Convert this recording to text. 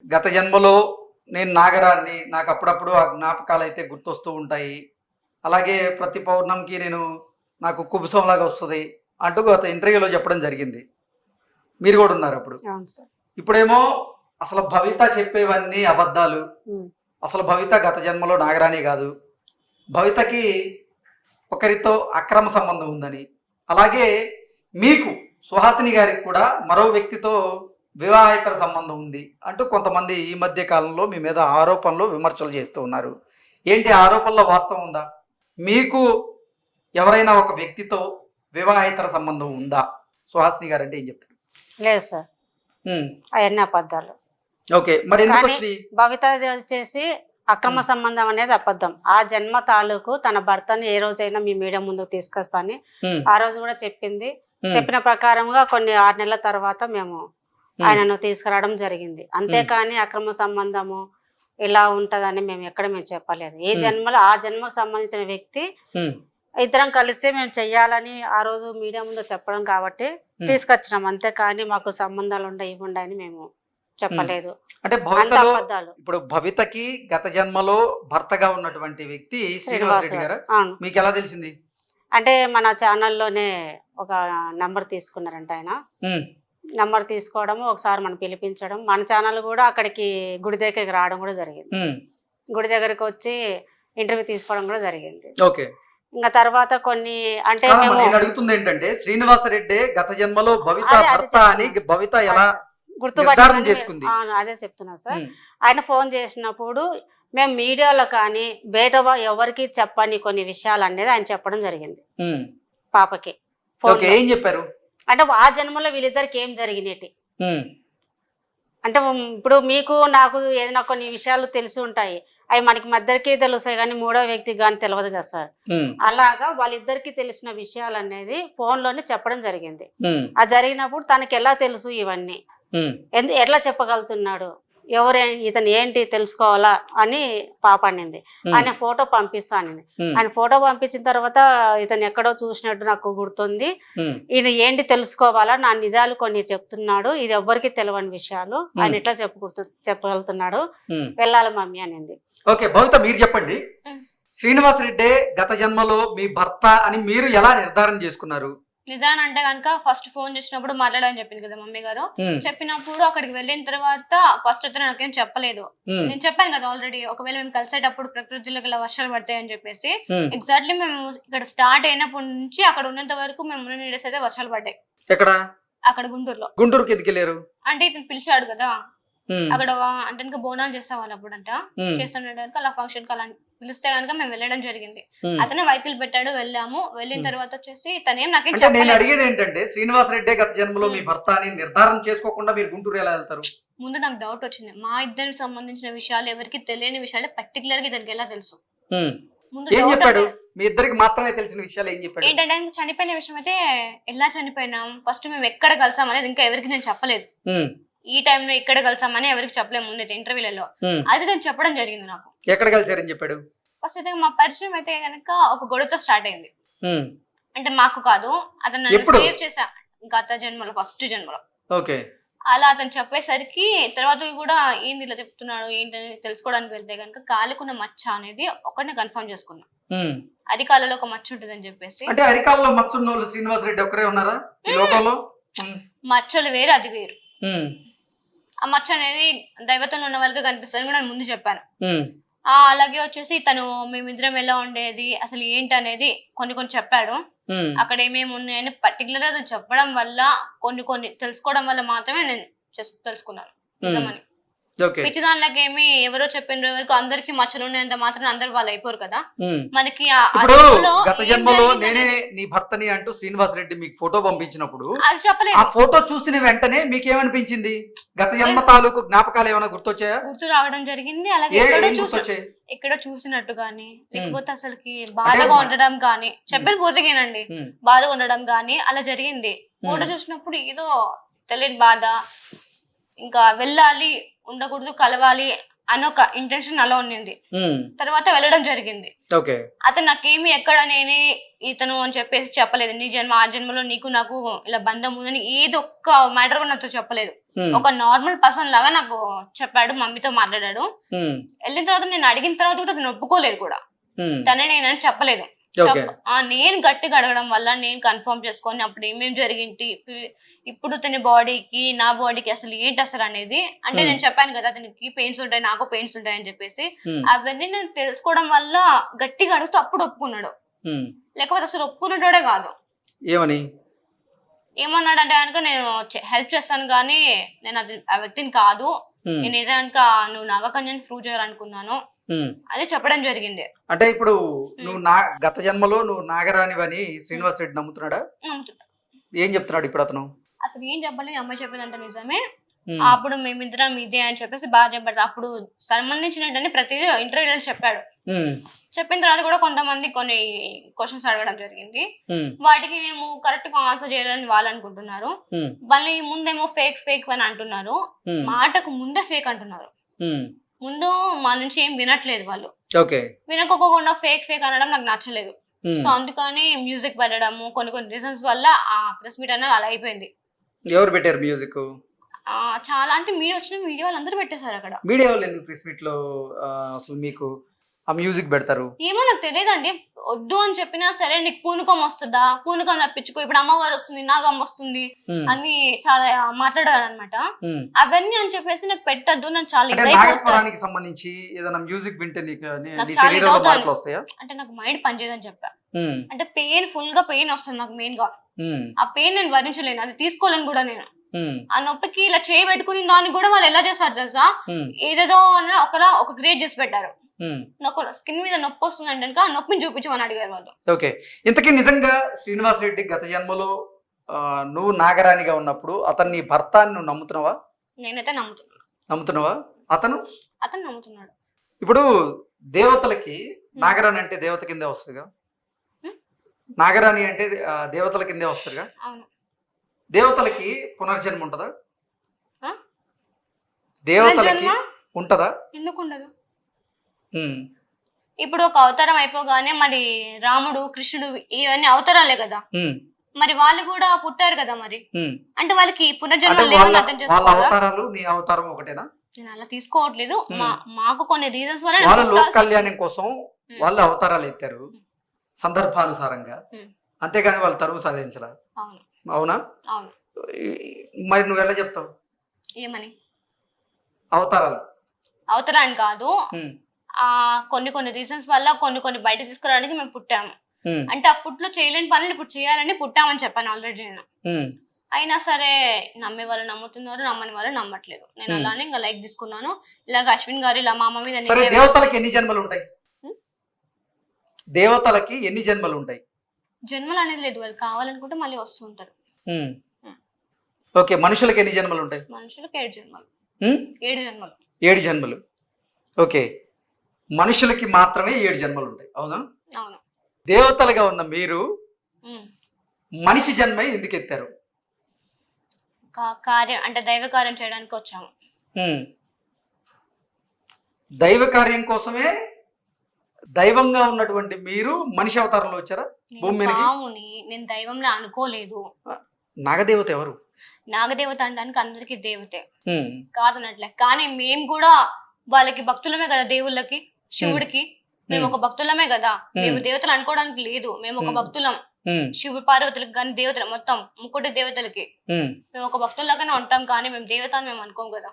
గత జన్మలో నేను నాగరాన్ని, నాకు అప్పుడప్పుడు ఆ జ్ఞాపకాలు అయితే గుర్తొస్తూ ఉంటాయి. అలాగే ప్రతి పౌర్ణమికి నాకు కుబుసంలాగా వస్తది అంటూ గత ఇంటర్వ్యూలో చెప్పడం జరిగింది. మీరు గూడా ఉన్నారప్పుడు. అవును సార్. ఇప్పుడేమో అసలు భవిత చెప్పేవన్నీ అబద్ధాలు. హ్మ్. అసలు భవిత గత జన్మలో నాగరాణి గాదు. భవితకి ఒకరితో అక్రమ సంబంధం ఉందని. అలాగే మీకు సుహాసిని గారికి కూడా మరో వ్యక్తితో వివాహేతర సంబంధం ఉంది అంటూ కొంతమంది ఈ మధ్య కాలంలో మీ మీద ఆరోపణలు, విమర్శలు చేస్తూ ఉన్నారు. ఏంటి ఆ ఆరోపణలో వాస్తవం ఉందా? మీకు ఎవరైనా ఒక వ్యక్తితో వివాహేతర సంబంధం ఉందా? సుహాసిని గారంటే ఏం చెప్తారు? లేదు సార్. హ్మ్. అయన్నీ అబద్ధాలు. ఓకే. మరి కానీ ఎందుకొచ్చినియి? భవితది వచ్చేసి అక్రమ సంబంధం అనేది అబద్ధం. ఆ జన్మ తాలూకు తన భర్తని ఏ రోజైనా మీ మీడియా ముందుకు తీసుకొస్తా అని హ్మ్. ఆ రోజు కూడా చెప్పింది. హ్మ్. చెప్పిన ప్రకారంగా కొన్ని 6 నెలల తర్వాత మేము హ్మ్. ఆయనను తీసుకురావడం జరిగింది. అంతేకాని అక్రమ సంబంధము ఇలా ఉంటదని మేము చెప్పలేదు. ఈ హ్మ్. జన్మలో ఆ జన్మకు సంబంధించిన వ్యక్తి హ్మ్. ఇద్దరం కలిసి మేము చెయ్యాలని ఆ రోజు మీడియా ముందు చెప్పడం కాబట్టి తీసుకొచ్చినాం. అంతేకాని మాకు సంబంధాలు ఉండయి, ఇవి ఉండయని మేము చెప్పలేదు. అంటే అంత భవితలో అబద్ధాలు. ఇప్పుడు భవితకి గత జన్మలో భర్తగా ఉన్నటువంటి వ్యక్తి శ్రీనివాస్ శ్రీనివాస్ రెడ్డి గారు. గారా? అవును. మీకెలా తెలిసింది? అంటే మన ఛానల్‌లోనే ఒక నంబర్ తీసుకున్నారంట ఆయన. హ్మ్. నంబర్ తీసుకోవడము, ఒకసారి మనం పిలిపించడం, మన ఛానల్ గూడా అక్కడికి గుడి దగ్గరికి రావడం గూడా జరిగింది. హ్మ్. గుడి దగ్గరికొచ్చి ఇంటర్వ్యూ తీసుకోవడం గూడా జరిగింది. ఓకే. ఇంక తర్వాత కొన్ని అంటే కాదమ్మా, మేము నేను అడుగుతుందేంటంటే శ్రీనివాస రెడ్డే గత జన్మలో భవిత అదే భర్త అని చెప్తున్నా. భవిత అది ఎలా సార్. నిర్ధారణ గుర్తుపట్టిందని చేసుకుంది? అవును. అదే చెప్తున్నా సార్. హ్మ్. ఆయన ఫోన్ చేసినప్పుడు మేము మీడియాలో కానీ, బయట ఎవరికీ చెప్పని కొన్ని విషయాలనేది ఆయన చెప్పడం జరిగింది హ్మ్. పాపకి ఓకే. ఫోన్‌లో. ఏం చెప్పారు? అంటే ఆ జన్మలో వీళ్ళిద్దరికి ఏం జరిగినేటి. హ్మ్. అంటే ఇప్పుడు మీకు నాకు ఏదైనా కొన్ని విషయాలు తెలిసి ఉంటాయి. అవి మనకి మధ్యకి తెలుస్తాయి గానీ, మూడో వ్యక్తికి గాని తెలవదు కదా సార్. హ్మ్. అలాగా వాళ్ళిద్దరికీ తెలిసిన విషయాలనేది ఫోన్‌లోనే చెప్పడం జరిగింది. హ్మ్. అది జరిగినప్పుడు తనకెలా తెలుసు ఇవన్నీ? హ్మ్. ఎట్లా చెప్పగలుగుతున్నాడు? ఇతను ఏంటి తెలుసుకోవాలా అని పాప అనింది. ఆయన ఫోటో పంపిస్తా అనింది. హ్మ్. ఆయన ఫోటో పంపించిన తర్వాత ఇతను ఎక్కడో చూసినట్టు నాకు గుర్తుంది. హ్మ్. ఈయన ఏంటి తెలుసుకోవాలా? నా నిజాలు కొన్ని చెప్తున్నాడు. ఇది ఎవ్వరికీ తెలవని విషయాలు. ఆయన ఎట్లా చెప్పగలుగుతున్నాడు? హ్మ్. వెళ్ళాలి మమ్మీ అనింది. ఓకే. భవిత మీరు చెప్పండి. శ్రీనివాస్ రెడ్డే గత జన్మలో మీ భర్త అని మీరు ఎలా నిర్ధారణ చేసుకున్నారు? నిజాన్ని అంటే గనుక ఫస్ట్ ఫోన్ చేసినప్పుడు మాట్లాడని చెప్పింది కదా మమ్మీ గారు. హ్మ్. చెప్పినప్పుడు అక్కడికి వెళ్ళిన తర్వాత ఫస్ట్ అయితే నాకేం చెప్పలేదు. హ్మ్. నేను చెప్పాను కదా ఆల్రెడీ. ఒకవేళ మేము కలిసేటప్పుడు ప్రకృతిలో గల వర్షాలు పడతాయని చెప్పేసి. హ్మ్. ఎగ్జాక్ట్‌లీ మేము ఇక్కడ స్టార్ట్ అయినప్పటి నుంచి అక్కడ ఉన్నంత వరకు మేము ఉన్న డేస్ అయితే వర్షాలు పడ్డాయి. ఎక్కడ? అక్కడ గుంటూరులో. గుంటూరుకి ఎందుకెళ్లారు? అంటే ఇతను పిలిచాడు కదా! హ్మ్. అక్కడ అంటే గనుక బోనాలు చేసేవాళ్ళు అప్పుడంట. హ్మ్. చేస్తుండేటంక అలా ఫంక్షన్‌కి అలా పిలిస్తే గనుక మేము వెళ్ళడం జరిగింది. హ్మ్. అతనే వెహికల్ పెట్టాడు వెళ్ళాము. వెళ్ళిన తర్వాత వచ్చేసి తనేం నాకేం అంటే నేను చెప్పలేదు. అడిగేది ఏంటంటే శ్రీనివాస్ రెడ్డే గత జన్మలో మీ హ్మ్. భర్త అని నిర్ధారణ చేసుకోకుండా మీరు గుంటూరు ఎలా వెళ్తారు? ముందు నాకు డౌట్ వచ్చింది. మా ఇద్దరికి సంబంధించిన విషయాలు ఎవరికీ తెలియని విషయాలే పర్టిక్యులర్‌గా ఇతనికి ఎలా తెలుసు? హ్మ్. ముందు ఏం డౌట్ చెప్పాడు? అంటే మీ ఇద్దరికి మాత్రమే తెలిసిన విషయాలు ఏం చెప్పాడు? ఏంటంటే ఆయన చనిపోయిన విషయం అయితే ఎలా చనిపోయినాం? ఫస్ట్ మేము ఎక్కడ కలిసాం అనేది ఇంకా ఎవరికీ నేను చెప్పలేదు. హ్మ్. ఈ టైంలో ఇక్కడ కలిసామని ఎవరికీ చెప్పలేదు ముందైతే ఇంటర్వ్యూలలో. హ్మ్. అది తను చెప్పడం జరిగింది నాకు. ఎక్కడ కలిసారని చెప్పాడు? ఫస్ట్ అయితే మా పరిచయం అయితే గనక ఒక గొడవతో స్టార్ట్ అయింది. హ్మ్. అంటే మాకు కాదు. అతను నన్ను ఎప్పుడు? సేవ్ చేసా గత జన్మలో ఫస్ట్ జన్మలో. ఓకే. అలా అతను చెప్పేసరికి తర్వాత కూడా ఏంది ఇలా చెప్తున్నాడు ఏంటని తెలుసుకోవడానికి వెళ్తే గనుక కాలికున్న మచ్చ అనేది ఒకటిని కన్ఫర్మ్ చేసుకున్నా. హ్మ్. అరికాలలో ఒక మచ్చ ఉంటదని చెప్పేసి. అంటే అరికాల్లో మచ్చున్నోళ్ళు శ్రీనివాస్ రెడ్డి ఒక్కరే ఉన్నారా ఈ లోకంలో? హ్మ్. మచ్చలు వేరు అది వేరు. హ్మ్. ఆ మచ్చ అనేది దైవతంలో ఉన్న వాళ్ళకి కనిపిస్తదని కూడా నేను ముందు చెప్పాను. హ్మ్. అలాగే వచ్చేసి తను మేమిద్దరం ఎలా ఉండేది అసలు ఏంటనేది కొన్ని కొన్ని చెప్పాడు. హ్మ్. అక్కడ ఏమేమి ఉన్నాయని పర్టికులర్‌గా అతను చెప్పడం వల్ల కొన్ని కొన్ని తెలుసుకోవడం వల్ల మాత్రమే నేను తెలుసుకున్నాను నిజమని. ఓకే. పిచ్చి దానిలాగేమి ఎవరో చెప్పిండ్రు వరకు అందరికి మచ్చలున్నాయంత మాత్రాన అందరూ వాళ్ళు అయిపోరు కదా! హ్మ్. మనకి ఇప్పుడు జన్మలో గత ఏం జన్మలో నేనే జరిగిందనేది నీ భర్తని అంటూ శ్రీనివాస్ రెడ్డి మీకు ఫోటో పంపించినప్పుడు అది ఆ చెప్పలేదు. ఫోటో చూసిన వెంటనే మీకేమనిపించింది? గత జన్మ లేదు. తాలూకు జ్ఞాపకాలు ఏమైనా గుర్తొచ్చాయా? గుర్తు రావడం జరిగింది. అలాగే ఏం గుర్తొచ్చాయి? ఎక్కడో చూసినట్టు గాని, హ్మ్. లేకపోతే అసలకి అంటే బాధగా ఉండడం గాని, చెప్పేది పూర్తిగేనండి. హ్మ్. బాధగా ఉండడం గాని అలా జరిగింది. ఫోటో చూసినప్పుడు ఏదో తెలియని బాధ. ఇంకా వెళ్ళాలి, ఉండకూడదు, కలవాలి అని ఒక ఇంటెన్షన్ అలా ఉండింది. తర్వాత వెళ్ళడం జరిగింది. ఓకే. అతను నాకేమి ఎక్కడ నేనే ఇతను అని చెప్పేసి చెప్పలేదు. నీ జన్మ ఆ జన్మలో నీకు నాకు ఇలా బంధం ఉందని ఏదో ఒక్క మ్యాటర్ కూడా నాతో చెప్పలేదు. ఒక నార్మల్ పర్సన్ లాగా నాకు చెప్పాడు, మమ్మీతో మాట్లాడాడు. వెళ్ళిన తర్వాత నేను అడిగిన తర్వాత కూడా తను ఒప్పుకోలేదు కూడా, తనే నేనని చెప్పలేదు. నేను గట్టిగా అడగడం వల్ల నేను కన్ఫర్మ్ చేసుకొని అప్పుడు ఏమేమి జరిగింది, ఇప్పుడు తన బాడీకి నా బాడీకి అసలు ఏంటి అసలు అనేది, అంటే నేను చెప్పాను కదా అతనికి పెయిన్స్ ఉంటాయి నాకు పెయిన్స్ ఉంటాయి అని చెప్పేసి, అవన్నీ నేను తెలుసుకోవడం వల్ల గట్టిగా అడుగుతూ అప్పుడు ఒప్పుకున్నాడు. లేకపోతే అసలు ఒప్పుకున్నటోడే కాదు. ఏమన్నాడు అంటే కనుక నేను హెల్ప్ చేస్తాను కానీ నేను అది ఆ వ్యక్తిని కాదు, నేను ఏదైనా నువ్వు నాగకన్యని ప్రూవ్ చేయాలనుకున్నాను అని చెప్పడం జరిగింది. అంటే ఇప్పుడు నువ్వు గత జన్మలో నువ్వు నాగరానివని శ్రీనివాస్ రెడ్డి నమ్ముతున్నాడా? ఏం చెప్తున్నాడు ఇప్పుడు అతను? అతను ఏం చెప్పలేదు, అమ్మాయి చెప్పిందంటే నిజమే. అప్పుడు మేమిద్దరం ఇదే అని చెప్పేసి బాగా చెప్పాడు. అప్పుడు సంబంధించినట్టు ప్రతిదీ ఇంటర్వ్యూలో చెప్పాడు. చెప్పిన తర్వాత కూడా కొంతమంది కొన్ని క్వశ్చన్స్ అడగడం జరిగింది. వాటికి మేము కరెక్ట్ గా ఆన్సర్ చేయాలని వాళ్ళు అనుకుంటున్నారు. మళ్ళీ ముందేమో ఫేక్ ఫేక్ అని అంటున్నారు, మాటకు ముందే ఫేక్ అంటున్నారు. ముందు మా నుంచి ఏం వినట్లేదు వాళ్ళు, వినకోకుండా ఫేక్ ఫేక్ అనడం నాకు నచ్చలేదు. సో అందుకని మ్యూజిక్ పెట్టడము కొన్ని రీజన్స్ వల్ల ఆ ప్రెస్ మీట్ అనేది అలా అయిపోయింది. ఎవరు పెట్టారు మ్యూజిక్? చాలా అంటే మీడియా వాళ్ళు అందరూ పెట్టేశారు అక్కడ. మీడియా వాళ్ళు ఎందుకు ప్రెస్ మీట్ లో అసలు మీకు ఆ మ్యూజిక్ పెడతారు? ఏమో నాకు తెలియదండి. వద్దు అని చెప్పినా సరే నీకు పూనకం వస్తుందా, పూనకం తప్పించుకో, ఇప్పుడు అమ్మవారు వస్తుంది నాగమ్మ వస్తుంది అని చాలా మాట్లాడారు అనమాట. అవన్నీ అని చెప్పేసి నాకు పెట్టద్దు, నాకు చాలా సంబంధించి ఏదైనా మ్యూజిక్ వింటే అంటే నాకు మైండ్ పనిచేయదని చెప్పా. అంటే పెయిన్ ఫుల్ గా పెయిన్ వస్తుంది నాకు మెయిన్ గా. ఆ పెయిన్ నేను భరించలేను, అది తీసుకోలేను కూడా నేను. ఆ నొప్పికి ఇలా చేయి పెట్టుకుని దాన్ని కూడా వాళ్ళు ఎలా చేస్తారు తెలుసా, ఏదేదో ఒక క్రియేట్ చేసి పెట్టారు. నాకు స్కిన్ మీద నొప్పి వస్తుంది అంటే ఆ నొప్పిని చూపించమని అడిగారు వాళ్ళు. ఓకే. ఇంతకీ నిజంగా శ్రీనివాస్ రెడ్డి గత జన్మలో నువ్వు నాగరాణిగా ఉన్నప్పుడు అతన్ని భర్త అని నువ్వు నమ్ముతున్నావా? నేనైతే నమ్ముతున్నావా? అతను నమ్ముతున్నాడు. ఇప్పుడు దేవతలకి నాగరాణి అంటే దేవత కిందే వస్తుందిగా, నాగరాణి అంటే దేవతల కిందే వస్తుందిగా. దేవతలకి పునర్జన్మ ఉంటదా? దేవతలకి ఉంటదా? ఎందుకు ఉండదు? ఇప్పుడు ఒక అవతారం అయిపోగానే మరి రాముడు కృష్ణుడు ఇవన్నీ అవతారాలే కదా, మరి వాళ్ళు కూడా పుట్టారు కదా, మరి అంటే వాళ్ళకి పునర్జన్మ లేదని అర్థం చేసుకోవాలి. నీ అవతారం ఒకటేనా? నేను అలా తీసుకోవట్లేదు, మాకు కొన్ని రీజన్స్ వల్ల వాళ్ళ లోక కళ్యాణం కోసం వాళ్ళు అవతారాలు ఎత్తారు సందర్భానుసారంగా, అంతేగాని వాళ్ళు తరువు సాధించలా. అవునా? అవును. మరి నువ్వు ఎలా చెప్తావు? ఏమని? అవతారాన్ని కాదు, కొన్ని రీజన్స్ వల్ల కొన్ని బయట తీసుకురావడానికి మేము పుట్టాము. అంటే అప్పట్లో చేయలేని పనులు ఇప్పుడు చేయాలని పుట్టామని చెప్పాను ఆల్రెడీ నేను. అయినా సరే నమ్మే వాళ్ళు నమ్ముతున్నారు, నమ్మని వాళ్ళు నమ్మట్లేదు. నేను అలానే ఇంకా లైక్ తీసుకున్నాను. ఇలాగ అశ్విన్ గారు ఇలా మా అమ్మ మీద. దేవతలకి ఎన్ని జన్మలు ఉంటాయి? దేవతలకి ఎన్ని జన్మలు ఉంటాయి? జన్మలు అనేది లేదు, వాళ్ళు కావాలనుకుంటే మళ్ళీ వస్తూ ఉంటారు. ఓకే. మనుషులకి ఎన్ని జన్మలు ఉంటాయి? మనుషులకు 7 జన్మలు. 7 జన్మలు. ఓకే. మనుషులకి మాత్రమే 7 జన్మలు ఉంటాయి. అవునా? అవును. దేవతలుగా ఉన్న మీరు మనిషి జన్మ ఎందుకు ఎత్తారు? కార్యం అంటే దైవ కార్యం చేయడానికి వచ్చాము. దైవ కార్యం కోసమే దైవంగా ఉన్నటువంటి మీరు మనిషి అవతారంలో వచ్చారా భూమి మీదకి? నేను దైవంలో అనుకోలేదు. నాగదేవత ఎవరు? నాగదేవత అనడానికి అందరికి దేవతే కాదనట్లే, కానీ మేము కూడా వాళ్ళకి భక్తులమే కదా, దేవుళ్ళకి శివుడికి మేము ఒక భక్తులమే కదా. మేము దేవతలు అనుకోవడానికి లేదు, మేము ఒక భక్తులం. శివుడు పార్వతులకి కానీ దేవతలు మొత్తం ముక్కుటి దేవతలకి మేము ఒక భక్తుల్లాగానే ఉంటాం, కానీ మేము దేవత అని మేము అనుకోం కదా.